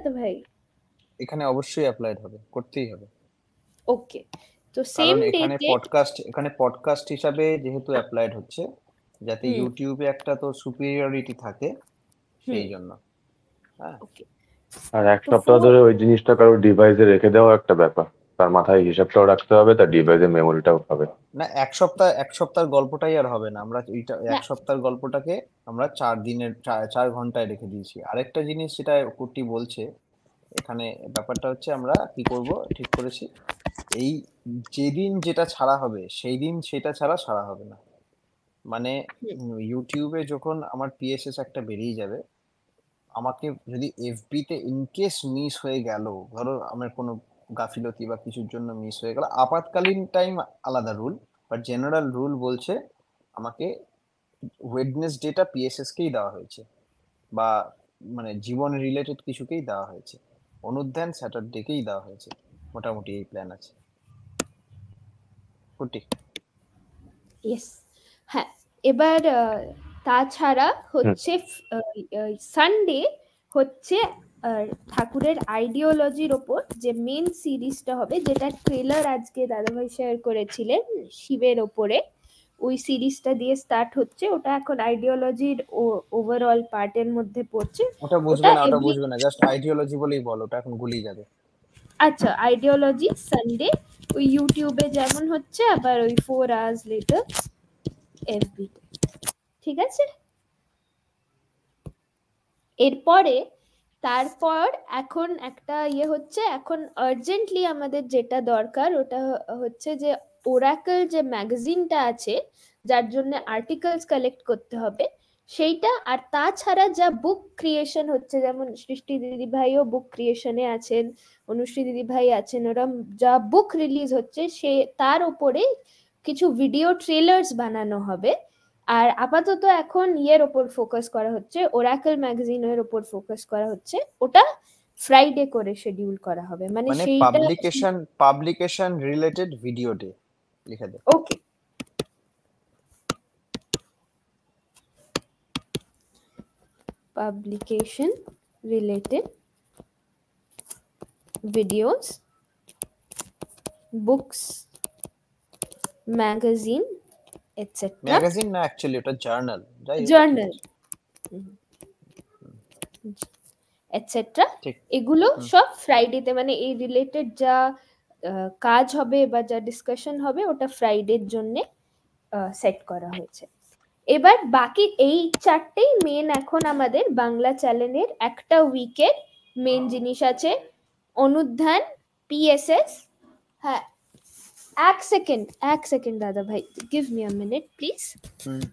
তো ভাই? এখানে অবশ্যই অ্যাপ্লাইড হবে, করতেই হবে। ওকে, তো সেম কারণ এখানে ডেটে। পডকাস্ট হিসাবে যেহেতু অ্যাপ্লাইড হচ্ছে, যাতে হুম ইউটিউবে একটা তো সুপিরিয়রিটি থাকে, হুম। সেই জন্য। হ্যাঁ, ওকে, আর এক তো সপ্তাহ ধরে ওই জিনিসটা কারোর ডিভাইসে রেখে দেওয়া একটা ব্যাপার। তার মাথায় হিসাবটাও রাখতে হবে, তার ডিভাইসের মেমোরিটাও হবে। না, এক সপ্তাহের গল্পটাই আর হবে না। আমরা এইটা না, এক সপ্তাহের গল্পটাকে আমরা 4 দিনের 4 ঘন্টায় রেখে দিয়েছি। আরেকটা জিনিস যেটা কুট্টি বলছে, এখানে ব্যাপারটা হচ্ছে আমরা কি করব ঠিক করেছি, এই যেদিন যেটা ছাড়া হবে সেই দিন সেটা ছাড়া হবে না। মানে হুম, ইউটিউবে যখন আমার পিএসএস একটা বেরিয়ে যাবে, আমাকে যদি এফবি তে ইনকেস মিস হয়ে গেল, ধরো আমার কোনো গাফিলতি বা কিছুর জন্য মিস হয়ে গেল, আপাতকালীন টাইম আলাদা রুল, বাট জেনারেল রুল বলছে আমাকে ওয়েডনেসডেটা পিএসএস কেই দেওয়া হয়েছে, বা মানে জীবন রিলেটেড কিছুকেই দেওয়া হয়েছে, অনুধ্যান স্যাটারডেকেই দেওয়া হয়েছে। মোটামুটি এই প্ল্যান আছে কুটি। ইয়েস। হ্যাঁ, এবার তাছাড়া হুম। হচ্ছে সানডে হচ্ছে ঠাকুরের আইডিওলজির ওপর যে মেন সিরিজটা হবে, যেটা ট্রেলার আজকে দাদাভাই শেয়ার করেছিলেন শিবের ওপরে, ওই সিরিজটা দিয়ে স্টার্ট হচ্ছে। ওটা এখন আইডিওলজির ওভারঅল পার্টের মধ্যে পড়ছে। ওটা ওটা বুঝবে না, ওটা এভরি, বুঝবে না, জাস্ট আইডিওলজি বলেই বল, ওটা এখন গুলিয়ে যাবে। আচ্ছা, আইডিওলজি সানডে ওই ইউটিউবে যেমন হচ্ছে, আবার ওই 4 hours লেটার এফবি, ঠিক আছে? এরপরে তারপর এখন একটা হচ্ছে, এখন আর্জেন্টলি আমাদের যেটা দরকার ওটা হচ্ছে যে ওরাকল যে ম্যাগাজিনটা আছে, যার জন্য আর্টিকেলস কালেক্ট করতে হবে সেইটা। আর তাছাড়া যা বুক ক্রিয়েশন হচ্ছে, যেমন সৃষ্টি দিদি ভাইও বুক ক্রিয়েশনে আছেন, অনুশ্রী দিদি ভাই আছেন, ওরা যা বুক রিলিজ হচ্ছে সে তার উপরে কিছু ভিডিও ট্রেলার্স বানানো হবে। আর আপাতত এখন ওপর ফোকাস করা হচ্ছে, ওরাকল ম্যাগাজিনের ওপর ফোকাস করা হচ্ছে। ওটা ফ্রাইডে করে শিডিউল করা হবে, মানে মানে সেইটা। পাবলিকেশন রিলেটেড ভিডিও ডে লিখে দে। Okay, publication related videos, books, magazine, etcetera. Magazine না, অ্যাকচুয়ালি ওটা জার্নাল, যাই হোক ঠিক জার্নাল, আছে। এটসেট্রা, ঠিক। এগুলো হুম। সব ফ্রাইডেতে, মানে এই রিলেটেড যা কাজ হবে বা যা ডিসকাশন হবে ওটা ফ্রাইডের জন্য সেট করা হয়েছে। এবার বাকি এই চারটেই মেন এখন আমাদের বাংলা চ্যানেলের একটা উইকের মেন জিনিস আছে। অনুধ্যান, পিএসএস। হ্যাঁ, এক সেকেন্ড দাদা ভাই, give me a minute please. Hmm.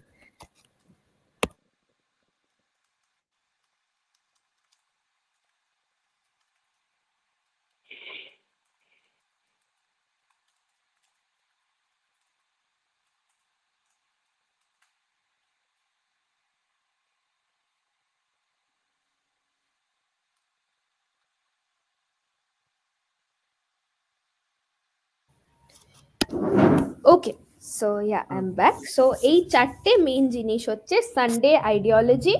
Okay, so I am back. So এই চারটে মেন জিনিস হচ্ছে সানডে আইডিওলজি,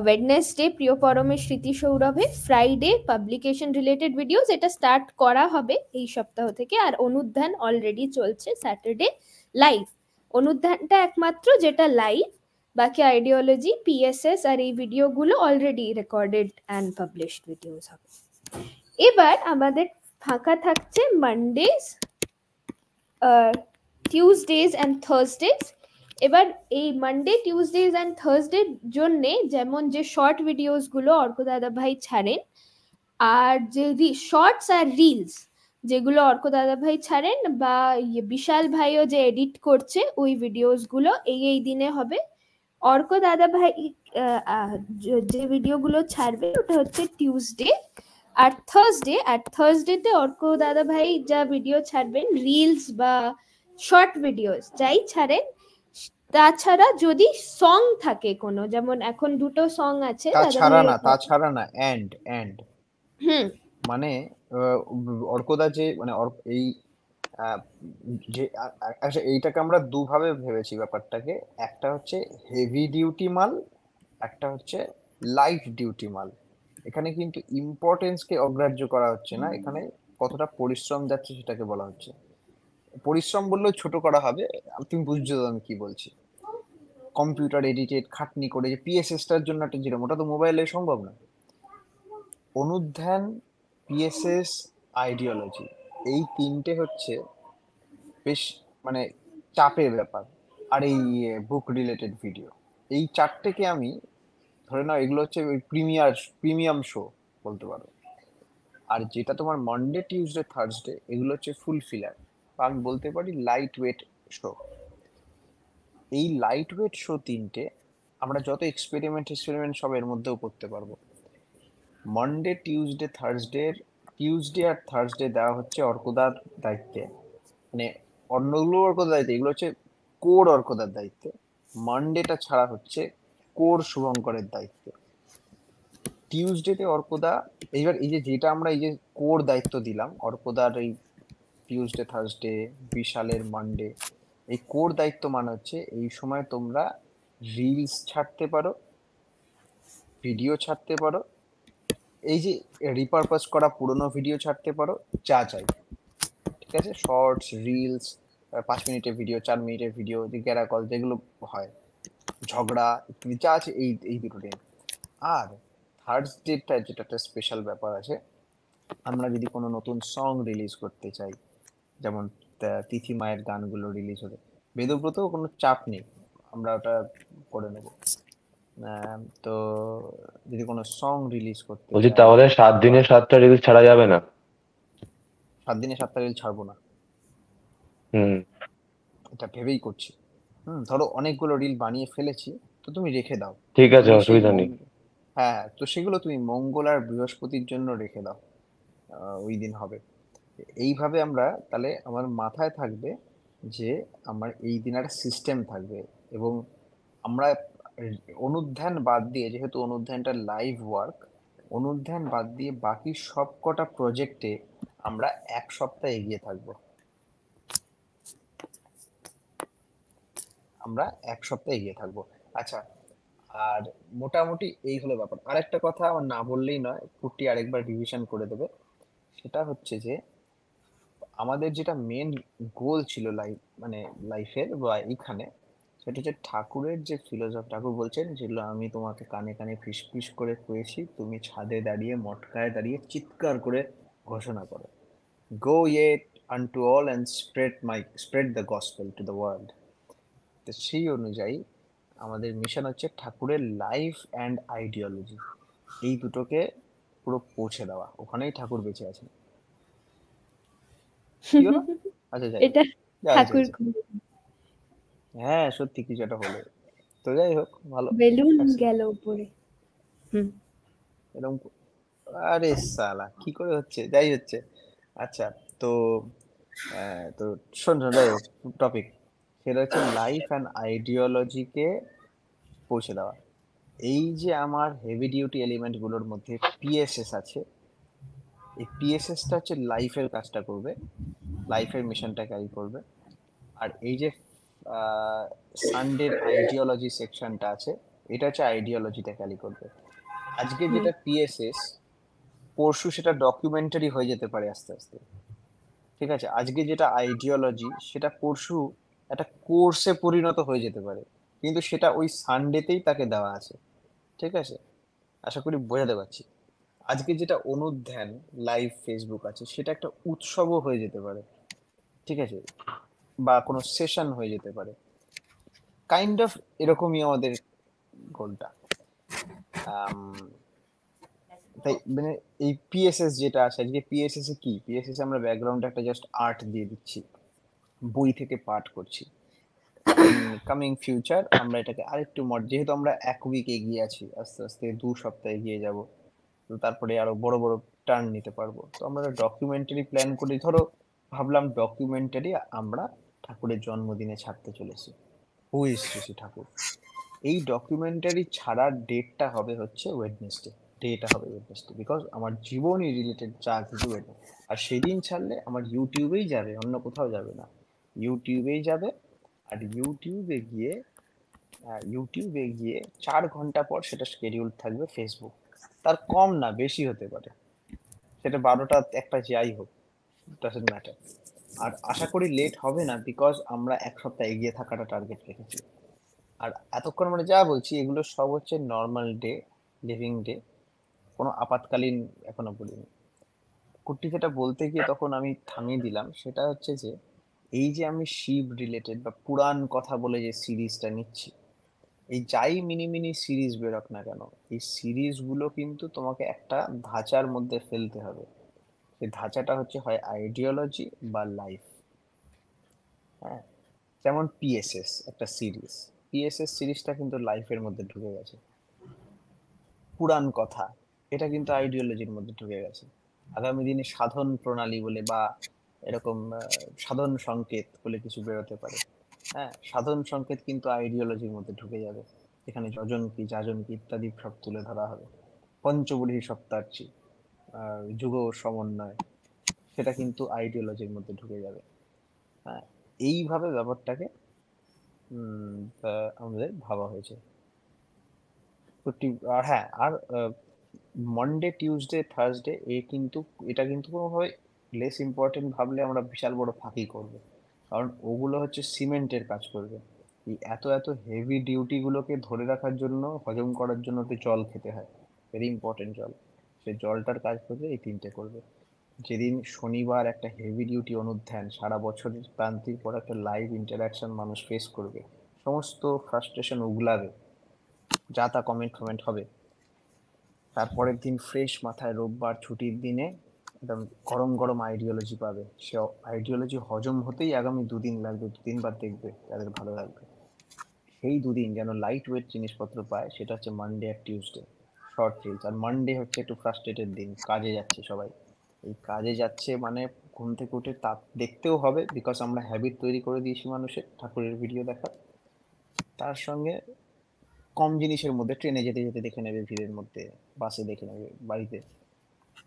ওয়েডনেসডে প্রিয় পরমের স্মৃতি সৌরভে, ফ্রাইডে পাবলিকেশন রিলেটেড ভিডিওস, এটা স্টার্ট করা হবে এই সপ্তাহ থেকে। আর অনুধ্যান অলরেডি চলছে স্যাটারডে লাইভ। অনুধ্যানটা একমাত্র যেটা লাইভ, বাকি আইডিওলজি, পিএসএস আর এই ভিডিওগুলো already recorded and published videos হবে। এবার আমাদের ফাঁকা থাকছে মানডেজ, টিউসডেজ অ্যান্ড থার্সডেজ। এবার এই মানডে, টিউসডেজ অ্যান্ড থার্সডের জন্য যেমন যে শর্ট ভিডিওসগুলো অর্ক দাদা ভাই ছাড়েন, আর যে শর্টস আর রিলস যেগুলো অর্ক দাদা ভাই ছাড়েন, বা বিশাল ভাইও যে এডিট করছে ওই ভিডিওসগুলো এই দিনে হবে। অর্ক দাদা ভাই যে ভিডিওগুলো ছাড়বে ওটা হচ্ছে টিউসডে আর থার্সডেতে অর্ক দাদা ভাই যা ভিডিও ছাড়বেন, রিলস বা শর্ট ভিডিওস যাই ছাড়েন, তাছাড়া যদি সং থাকে কোনো, যেমন এখন দুটো সং আছে দাদা ভাই। তাছাড়া না, এন্ড হুম, মানে অর্কদা যে মানে এই আহ, যে আচ্ছা, এইটাকে আমরা দুভাবে ভেবেছি ব্যাপারটাকে। একটা হচ্ছে হেভি ডিউটি মাল, একটা হচ্ছে লাইট ডিউটি মাল। এখানে কিন্তু ইম্পর্টেন্স কে অগ্রাহ্য করা হচ্ছে না, এখানে কতটা পরিশ্রম যাচ্ছে সেটাকে বলা হচ্ছে। পরিশ্রম বললেও ছোট করা হবে, তুমি বুঝছো তো আমি কি বলছি। কম্পিউটার এডিটেড খাটনি করে যে পিএসএস টার জন্য একটা যেরকম, ওটা তো মোবাইলে সম্ভব না। অনুধ্যান, পিএসএস, আইডিওলজি, এই তিনটে হচ্ছে বেশ মানে চাপের ব্যাপার। আর এই বুক রিলেটেড ভিডিও, এই চারটেকে আমি ধরে নাও এগুলো হচ্ছে ওই প্রিমিয়াম শো বলতে পারো। আর যেটা তোমার মানডে টিউসডে থার্সডে এগুলো হচ্ছে ফুল ফিলার, আমি বলতে পারি লাইট ওয়েট শো। এই লাইট ওয়েট শো তিনটে আমরা যত এক্সপেরিমেন্ট সব এর মধ্যেও করতে পারবো। মানডে টিউসডে থার্সডে, টিউসডে আর থার্সডে দেওয়া হচ্ছে অর্কদার দায়িত্বে, মানে অন্যগুলো অর্কদার দায়িত্বে, এগুলো হচ্ছে কোর অর্কদার দায়িত্বে। মানডেটা ছাড়া হচ্ছে কোর শুভঙ্করের দায়িত্বে। টিউসডেতে অর্কদা, এইবার এই যে যেটা আমরা এই যে কোর দায়িত্ব দিলাম অর্কদার, এই টিউসডে থার্সডে বিশালের মানডে, এই কোর দায়িত্ব মানে হচ্ছে এই সময় তোমরা রিলস ছাড়তে পারো, ভিডিও ছাড়তে পারো, এই যে রিপারপাস করা পুরোনো ভিডিও ছাড়তে পারো, যা চাই, ঠিক আছে, শর্টস, রিলস, 5 মিনিটের ভিডিও, 4 মিনিটের ভিডিও, যে গ্যারাকল যেগুলো হয়, ঝগড়া ইত্যাদি যা আছে, এই এই দুটো দিন। আর থার্সডেটা যেটা একটা স্পেশাল ব্যাপার আছে, আমরা যদি কোনো নতুন সং রিলিজ করতে চাই, যেমন তিথি মায়ের গানগুলো রিলিজ হলে, বেদব্রত কোনো চাপ নেই, আমরা ওটা করে নেব। তো যদি কোনো সং রিলিজ করতে বলছি চাই, তাহলে 7 দিনে 7টা রিলস ছাড়া যাবে না? 7 দিনে 7টা রিল ছাড়বো না, হুম। এটা ভেবেই করছি। ধরো অনেকগুলো রিল বানিয়ে ফেলেছি, তো তুমি রেখে দাও, ঠিক আছে, তুমি সেই অসুবিধা নেই। হ্যাঁ হ্যাঁ, তো সেগুলো তুমি মঙ্গল আর বৃহস্পতির জন্য রেখে দাও, ওই দিন হবে। এইভাবে আমরা তাহলে আমার মাথায় থাকবে যে আমার এই দিন একটা সিস্টেম থাকবে। এবং আমরা অনুধ্যান বাদ দিয়ে, যেহেতু অনুধ্যানটা লাইভ ওয়ার্ক, অনুধ্যান বাদ দিয়ে বাকি সব কটা প্রজেক্টে আমরা 1 সপ্তাহ এগিয়ে থাকবো, আমরা 1 সপ্তাহ এগিয়ে থাকবো। আচ্ছা, আর মোটামুটি এই হলো ব্যাপার। আরেকটা কথা আমার না বললেই নয়, কুটি আরেকবার রিভিশন করে দেবে। সেটা হচ্ছে যে আমাদের যেটা মেন গোল ছিল মানে লাইফের বা এইখানে, সেটা হচ্ছে ঠাকুরের যে ফিলোসফি, ঠাকুর বলছেন যেগুলো আমি তোমাকে কানে কানে ফিসফিস করে কয়েছি, তুমি ছাদে দাঁড়িয়ে মটকায় দাঁড়িয়ে চিৎকার করে ঘোষণা করো, গো ইয়ে আনটু all and spread the gospel to the world. তো সেই অনুযায়ী আমাদের মিশন হচ্ছে ঠাকুরের লাইফ অ্যান্ড আইডিওলজি, এই দুটোকে পুরো পৌঁছে দেওয়া, ওখানেই ঠাকুর বেঁচে আছেন। কি হলো? আচ্ছা যাই হোক, এটা যা হয়েছে ঠাকুর হয়েছে। হ্যাঁ সত্যি কিছু একটা হলো। তো যাই হোক, ভালো বেলুন লাগছে গেল উপরে। এরকম। আরে সালা কি করে হচ্ছে, যাই হচ্ছে। আচ্ছা, তো তো শোন শোন, যাই হোক, টপিক সেটা হচ্ছে লাইফ অ্যান্ড আইডিওলজিকে পৌঁছে দেওয়া। এই যে আমার হেভি ডিউটি এলিমেন্ট গুলোর মধ্যে পিএসএস আছে, এই পিএসএসটা হচ্ছে লাইফের কাজটা করবে, লাইফের মিশনটা ক্যারি করবে। আর এই যে সানডের আইডিওলজি সেকশনটা আছে, এটা হচ্ছে আইডিওলজিটা ক্যারি করবে। আজকে যেটা পিএসএস, পরশু সেটা ডকুমেন্টারি হয়ে যেতে পারে আস্তে আস্তে, ঠিক আছে। আজকে যেটা আইডিওলজি, সেটা পরশু একটা কোর্সে পরিণত হয়ে যেতে পারে, কিন্তু সেটা ওই সানডেতেই তাকে দেওয়া আছে, ঠিক আছে। আশা করি বোঝাতে পারছি। আজকে যেটা অনুধ্যান লাইভ ফেসবুক আছে, সেটা একটা উৎসবও হয়ে যেতে পারে, ঠিক আছে, বা কোনো সেশন হয়ে যেতে পারে, কাইন্ড অফ এরকমই আমাদের গোলটা। তাই মানে এই পিএসএস যেটা আছে আজকে, পিএসএস এ কি, পিএসএস আমরা ব্যাকগ্রাউন্ডে একটা জাস্ট আর্ট দিয়ে দিচ্ছি, বই থেকে পাঠ করছি। কামিং ফিউচার আমরা এটাকে আরেকটু যেহেতু আমরা 1 উইক এগিয়ে আছি, আস্তে আস্তে 2 সপ্তাহ এগিয়ে যাব, তো তারপরে আরো বড় বড় টার্ন নিতে পারবো। তো আমরা ডকুমেন্টারি প্ল্যান করি, ধরো ভাবলাম ডকুমেন্টারি আমরা ঠাকুরের জন্মদিনে ছাড়তে চলেছি, হু ইজ শ্রী ঠাকুর। এই ডকুমেন্টারি ছাড়ার ডেটটা হবে হচ্ছে ওয়েডনেসডে, ডেটা হবে ওয়েডনেসডে, বিকজ আমার জীবনই রিলেটেড যা কিছু ওয়েডনেসডে। আর সেদিন ছাড়লে আমার ইউটিউবেই যাবে, অন্য কোথাও যাবে না, ইউটিউবেই যাবে। আর ইউটিউবে গিয়ে 4 ঘন্টা পর সেটা শিডিউল থাকবে ফেসবুক। তার কম না বেশি হতে পারে, সেটা 12টা 1টা যাই হোক, ডাজন্ট ম্যাটার। আর আশা করি লেট হবে না, বিকজ আমরা এক সপ্তাহ এগিয়ে থাকাটা টার্গেট রেখেছি। আর এতক্ষণ আমরা যা বলছি এগুলো সব হচ্ছে নর্মাল ডে, লিভিং ডে, কোনো আপাতকালীন এখনো বলিনি। কুট্টি যেটা বলতে গিয়ে তখন আমি থামিয়ে দিলাম, সেটা হচ্ছে যে এই যে আমি শিব রিলেটেড বা পুরাণ কথা বলে যে সিরিজটা নিচ্ছি, এই যাই মিনি মিনি সিরিজ বেরোক না কেন, এই সিরিজ গুলো কিন্তু তোমাকে একটা ধাঁচার মধ্যে ফেলতে হবে। সেই ধাঁচাটা হচ্ছে হয় আইডিওলজি বা লাইফ। হ্যাঁ, যেমন পিএসএস একটা সিরিজ, পিএসএস সিরিজটা কিন্তু লাইফের মধ্যে ঢুকে গেছে। পুরাণ কথা, এটা কিন্তু আইডিওলজির মধ্যে ঢুকে গেছে। আগামী দিনে সাধন প্রণালী বলে বা এরকম সাধন সংকেত বলে কিছু বেরোতে পারে। হ্যাঁ, সাধন সংকেত কিন্তু আইডিওলজির মধ্যে ঢুকে যাবে, এখানে যজন কি যাজন কি ইত্যাদি সব তুলে ধরা হবে। পঞ্চবুড়ি সপ্তার্চি, যুগ সমন্বয়, সেটা কিন্তু আইডিওলজির মধ্যে ঢুকে যাবে। হ্যাঁ, এইভাবে ব্যাপারটাকে আমাদের ভাবা হয়েছে। আর হ্যাঁ, আর মন্ডে টিউসডে থার্সডে এটা কিন্তু কোনোভাবে লেস ইম্পর্টেন্ট ভাবলে আমরা বিশাল বড় ফাঁকি করবো। কারণ ওগুলো হচ্ছে সিমেন্টের কাজ করবে। এই এত এত হেভি ডিউটি গুলোকে ধরে রাখার জন্য, হজম করার জন্য তো জল খেতে হয়, ভেরি ইম্পর্টেন্ট জল। সেই জলটার কাজ করবে এই তিনটে করবে। যেদিন শনিবার একটা হেভি ডিউটি অনুধ্যান, সারা বছরের ক্লান্তির পর একটা লাইভ ইন্টারাকশন মানুষ ফেস করবে, সমস্ত ফ্রাস্ট্রেশন উগলাবে, যা তা কমেন্ট ফমেন্ট হবে। তারপরের দিন ফ্রেশ মাথায় রোববার ছুটির দিনে একদম গরম গরম আইডিওলজি পাবে। সে আইডিওলজি হজম হতেই আগামী 2 দিন লাগবে, 2 দিন বাদ দেখবে তাদের ভালো লাগবে। সেই 2 দিন যেন লাইট ওয়েট জিনিসপত্র পায়, সেটা হচ্ছে মানডে আর টিউসডে, শর্ট রিলস। আর মানডে হচ্ছে একটু ফ্রাস্ট্রেটেড দিন, কাজে যাচ্ছে সবাই। এই কাজে যাচ্ছে মানে ঘুম থেকে উঠে তা দেখতেও হবে, বিকজ আমরা হ্যাবিট তৈরি করে দিয়েছি মানুষের ঠাকুরের ভিডিও দেখার। তার সঙ্গে কম জিনিসের মধ্যে ট্রেনে যেতে যেতে দেখে নেবে, ভিড়ের মধ্যে বাসে দেখে নেবে, বাড়িতে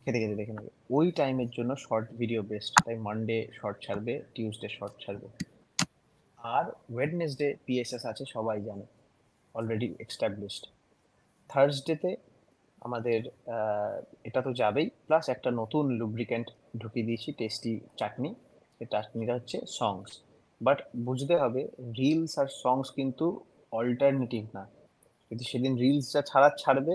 খেতে খেতে দেখে নেবে। ওই টাইমের জন্য শর্ট ভিডিও বেস্ট, তাই মানডে শর্ট ছাড়বে, টিউসডে শর্ট ছাড়বে। আর ওয়েডনেসডে পিএসএস আছে সবাই জানে, অলরেডি এস্টাবলিশড। থার্সডেতে আমাদের এটা তো যাবেই, প্লাস একটা নতুন লুব্রিক্যান্ট ঢুকিয়ে দিয়েছি, টেস্টি চাটনি। এই চাটনিটা হচ্ছে সংস। বাট বুঝতে হবে, রিলস আর সংস কিন্তু অল্টারনেটিভ না। যদি সেদিন রিলসটা ছাড়বে,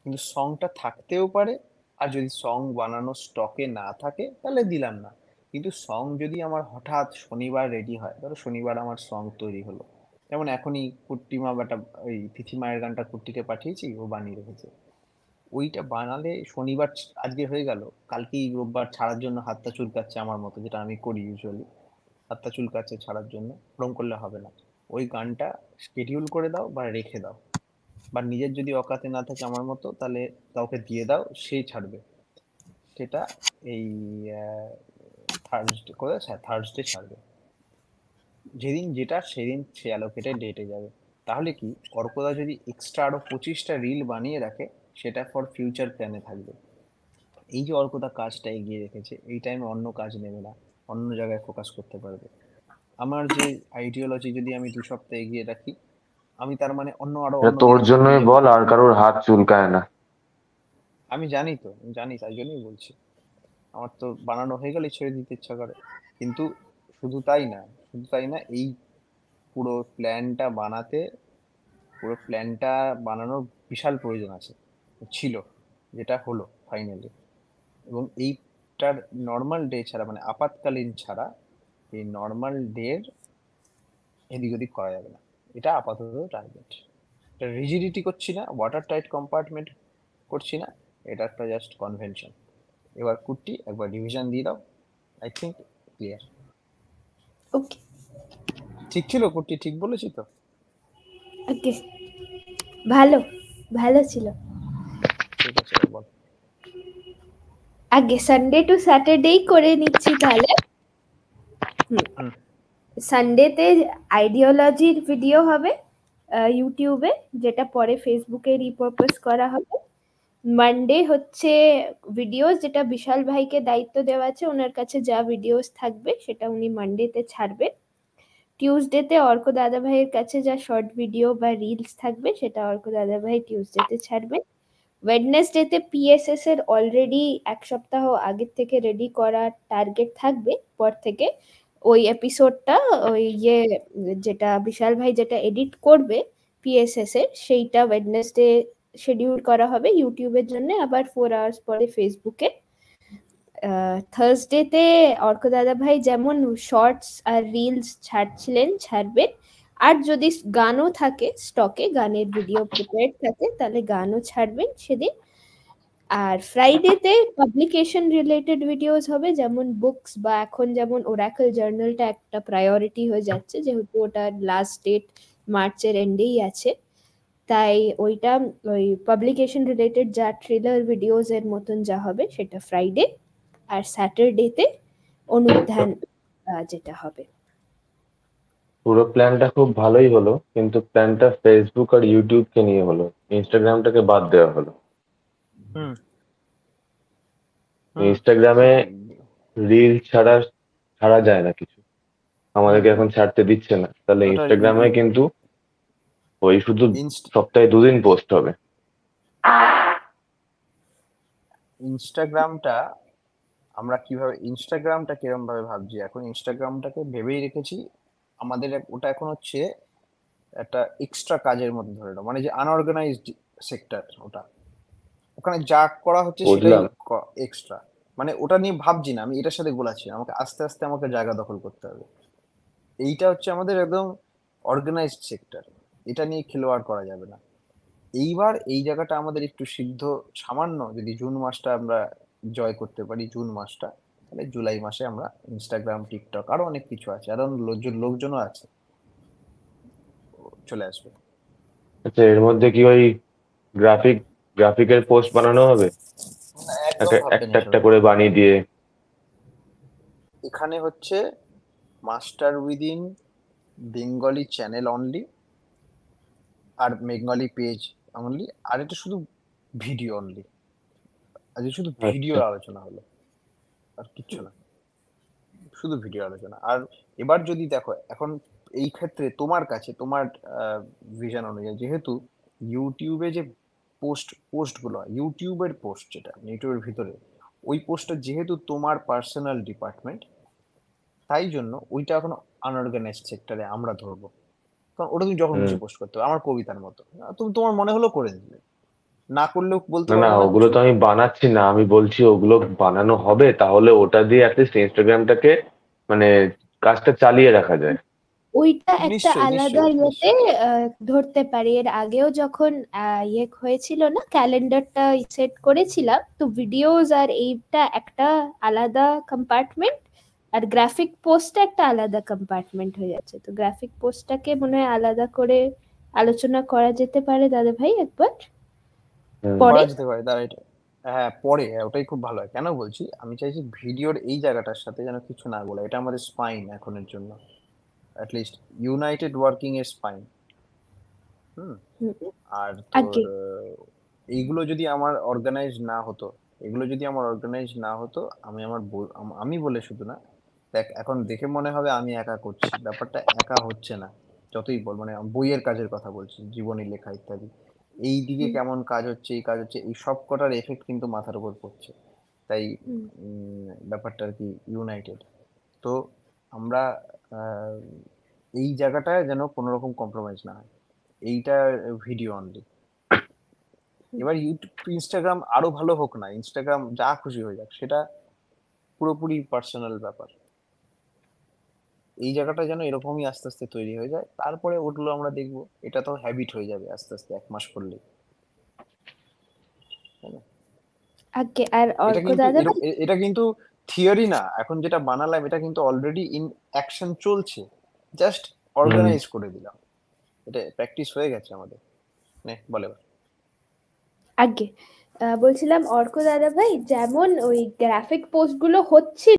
কিন্তু সংটা থাকতেও পারে। আর যদি সং বানানো স্টকে না থাকে তাহলে দিলাম না। কিন্তু সং যদি আমার হঠাৎ শনিবার রেডি হয়, ধরো শনিবার আমার সং তৈরি হলো, যেমন এখনই কুট্টিমা বাটা ওই তিথি মায়ের গানটা কুট্টিকে পাঠিয়েছি, ও বানিয়ে রেখেছে। ওইটা বানালে শনিবার আজকে হয়ে গেল, কালকেই রোববার ছাড়ার জন্য হাতটা চুলকাচ্ছে আমার মতো, যেটা আমি করি ইউজুয়ালি, হাতটা চুলকাচ্ছে ছাড়ার জন্য, ওরম করলে হবে না। ওই গানটা শিডিউল করে দাও বা রেখে দাও, বা নিজের যদি অকাতে না থাকে আমার মতো, তাহলে কাউকে দিয়ে দাও, সেই ছাড়বে সেটা। এই থার্সডে করে, হ্যাঁ থার্সডে ছাড়বে। যেদিন যেটা সেদিন সে অ্যালোকেটেড ডেটে যাবে। তাহলে কি, অর্কদা যদি এক্সট্রা আরো 25টা রিল বানিয়ে রাখে, সেটা ফর ফিউচার প্ল্যানে থাকবে। এই যে অর্কদা কাজটা এগিয়ে রেখেছে, এই টাইমে অন্য কাজ নেবে না, অন্য জায়গায় ফোকাস করতে পারবে। আমার যে আইডিওলজি যদি আমি 2 সপ্তাহ এগিয়ে রাখি, আমি তার মানে এটা অন্য তোর দিকে জন্যই ঘুরিয়ে বল, দিই। আর কারোর হাত চুলকায় না। আমি জানি তো, আমি জানি, তাই জন্যই বলছি। আমার তো বানানো হয়ে গেলে ছেড়ে দিতে ইচ্ছা করে। কিন্তু শুধু তাই না, এই পুরো প্ল্যানটা বানাতে, পুরো প্ল্যানটা বানানোর বিশাল প্রয়োজন আছে, ছিল, যেটা হলো ফাইনালি। এবং এইটার নর্মাল ডে ছাড়া, মানে আপাতকালীন ছাড়া, এই নর্মাল ডের এদিক ওদিক করা যাবে না। এটা আপাতত টার্গেট। এটা রিজিডিটি করছি না, ওয়াটার টাইট কম্পার্টমেন্ট করছি না, এটা একটা জাস্ট কনভেনশন। এবার কুট্টি একবার রিভিশন দিয়ে দাও, আই থিঙ্ক ক্লিয়ার। ওকে ঠিক ছিল কুট্টি, ঠিক বলেছি তো? ওকে, ভালো ভালো ছিল। ঠিক আছে, এবার বল। আগে সানডে টু স্যাটারডেই করে নিচ্ছি তাহলে। হুম। সানডেতে আইডিওলজির ভিডিও হবে ইউটিউবে, যেটা পরে ফেসবুকে রিপারপাস করা হবে। মানডে হচ্ছে ভিডিওস, যেটা বিশাল ভাইকে দায়িত্ব দেওয়া আছে, ওনার কাছে যা ভিডিওস থাকবে সেটা উনি মানডেতে ছাড়বে। টিউসডেতে অর্ক দাদা ভাইয়ের কাছে যা শর্ট ভিডিও বা রিলস থাকবে, সেটা অর্ক দাদা ভাই টিউসডেতে ছাড়বে। ওয়েডনেসডেতে পিএসএস এর অলরেডি এক সপ্তাহ আগের থেকে রেডি করার টার্গেট থাকবে। পর থেকে ওই এপিসোডটা ওই যেটা বিশাল ভাই যেটা এডিট করবে পিএসএস এর, সেইটা ওয়েডনেসডে শিডিউল করা হবে ইউটিউবের জন্য, আবার 4 আওয়ার্স পরে ফেসবুকে। থার্সডেতে অর্ক দাদা ভাই যেমন শর্টস আর রিলস ছাড়বেন, আর যদি গানও থাকে স্টকে, গানের ভিডিও প্রিপেয়ার থাকে, তাহলে গানও ছাড়বেন সেদিন। আর ফ্রাইডেতে পাবলিকেশন রিলেটেড ভিডিওস হবে, যেমন বুকস, বা এখন যেমন ওরাকল জার্নালটা একটা প্রায়োরিটি হয়ে যাচ্ছে, যেহেতু ওটার লাস্ট ডেট মার্চের এন্ডেই আছে, তাই ওইটা ওই পাবলিকেশন রিলেটেড যা ট্রেলার ভিডিওস এর মতন যা হবে সেটা ফ্রাইডে। আর স্যাটারডেতে অনুধ্যান যেটা হবে। পুরো প্ল্যানটা খুব ভালোই হলো, কিন্তু প্ল্যানটা ফেসবুক আর ইউটিউবকে নিয়ে হলো, ইনস্টাগ্রামটাকে বাদ দেওয়া হলো। হুম ইনস্টাগ্রামে রিল ছাড়া যায় না কিছু, আমাদেরকে এখন ছাড়তে দিচ্ছে না। তাহলে ওটা ইনস্টাগ্রামে কিন্তু ওই শুধু ইনস্ট সপ্তাহে 2 দিন পোস্ট হবে। ইনস্টাগ্রামটা আমরা কিভাবে ইনস্টাগ্রামটা কিরম ভাবে ভাবছি, এখন ইনস্টাগ্রামটাকে ভেবেই রেখেছি আমাদের ওটা এখন হচ্ছে একটা এক্সট্রা কাজের মধ্যে ধরে নাও, মানে যে আনঅর্গানাইজড সেক্টর, ওটা ওখানে যা করা হচ্ছে সেটাই বুঝলাম। এক্সট্রা। মানে ওটা নিয়ে ভাবছি না আমি, এটার সাথে গোলাচ্ছি না, আমাকে আস্তে আস্তে আমাকে জায়গা দখল করতে হবে। এইটা হচ্ছে আমাদের একদম অর্গানাইজড সেক্টর, এটা নিয়ে খেলোয়াড় করা যাবে না। এইবার এই জায়গাটা আমাদের একটু সিদ্ধ, সামান্য যদি জুন মাসটা আমরা জয় করতে পারি, জুন মাসটা, তাহলে জুলাই মাসে আমরা ইনস্টাগ্রাম, টিকটক, আরো অনেক কিছু আছে, আরো লোকজনও আছে, চলে আসবে। আচ্ছা, এর মধ্যে কি ওই গ্রাফিকের পোস্ট বানানো হবে, একদম ভাববেন একটা এসব, করে বানিয়ে দিয়ে? এখানে হচ্ছে master within Bengali channel only, আর বেঙ্গলি পেজ অনলি, আর এটা শুধু ভিডিও অনলি, আজকে শুধু ভিডিওর আচ্ছা। আলোচনা হলো, আর কিচ্ছু না, শুধু ভিডিও আলোচনা। আর এবার যদি দেখো, এখন এই ক্ষেত্রে তোমার কাছে তোমার ভিশন অনুযায়ী, যেহেতু ইউটিউবে যে পোস্টগুলো হয়, ইউটিউবের পোস্ট যেটা ইউটিউবের ভিতরে, ওই পোস্টটা যেহেতু তোমার পার্সোনাল ডিপার্টমেন্ট, তাই জন্য ওইটা এখন আনঅর্গানাইজড সেক্টরে আমরা ধরবো। কারণ ওটা তুমি যখন খুশি পোস্ট করতে পারো, আমার কবিতার মতো, তুমি তোমার মনে হলো করে দিলে, না করলেও বলতে না না, পারবো না ওগুলো কিছু। তো আমি বানাচ্ছি না, আমি বলছি ওগুলো বানানো হবে, তাহলে ওটা দিয়ে অ্যাটলিস্ট ইনস্টাগ্রামটাকে মানে কাজটা চালিয়ে রাখা যায়। ওইটা একটা নিশ্চয়ই আলাদা নিশ্চয়ই ইয়েতে নিশ্চয়ই। ধরতে পারি। এর আগেও যখন হয়েছিল না, ক্যালেন্ডারটা সেট করেছিলাম, তো ভিডিওস আর এইটা একটা আলাদা কম্পার্টমেন্ট, আর গ্রাফিক পোস্টটা একটা আলাদা কম্পার্টমেন্ট হয়ে যাচ্ছে। তো গ্রাফিক পোস্টটাকে মনে হয় আলাদা করে আলোচনা করা যেতে পারে দাদা ভাই একবার পরে। করা যেতে পারে, দাঁড়া এটা, হ্যাঁ পরে, হ্যাঁ ওটাই খুব ভালো হয়। কেন বলছি, আমি চাইছি ভিডিওর এই জায়গাটার সাথে যেন কিছু না বলে, এটা আমাদের স্পাইন এখনের জন্য, অ্যাটলিস্ট ইউনাইটেড ওয়ার্কিং এর স্পাইন। হুম। হুম, আর তোর আগে এইগুলো যদি আমার অর্গানাইজ না হতো, আমি বলে শুধু না, দেখ এখন দেখে মনে হবে আমি একা করছি, ব্যাপারটা একা হচ্ছে না। যতই বল, মানে বইয়ের কাজের কথা বলছি, জীবনী লেখা ইত্যাদি, এই দিকে হুম, কেমন কাজ হচ্ছে, এই কাজ হচ্ছে, এই সব কটার এফেক্ট কিন্তু মাথার উপর পড়ছে। তাই হুম, ব্যাপারটা আর কি ইউনাইটেড। তো আমরা আহ, এই জায়গাটায় যেন কোনো রকম কম্প্রোমাইজ না হয়, এইটা ভিডিও অনলি। এবার ইউটিউব, ইনস্টাগ্রাম আরো ভালো হোক না, ইনস্টাগ্রাম যা খুশি হয়ে যাক, সেটা পুরোপুরি পার্সোনাল ব্যাপার। এই জায়গাটা যেন এরকমই আস্তে আস্তে তৈরি হয়ে যায়, তারপরে ওগুলো আমরা দেখবো, এটা তো হ্যাবিট হয়ে যাবে আস্তে আস্তে, 1 মাস করলেই, তাই না? আগে। আর এটা অর্ক কিন্তু দাদা ভাই, এটা কিন্তু থিওরি না, এখন যেটা বানালাম এটা কিন্তু অলরেডি ইন অ্যাকশন চলছে, জাস্ট হুম। অর্গানাইজ করে দিলাম, এটা প্র্যাকটিস হয়ে গেছে আমাদের। নে বলে এবার। আগে বলছিলাম অর্ক দাদা ভাই, যেমন ওই গ্রাফিক পোস্ট গুলো হচ্ছে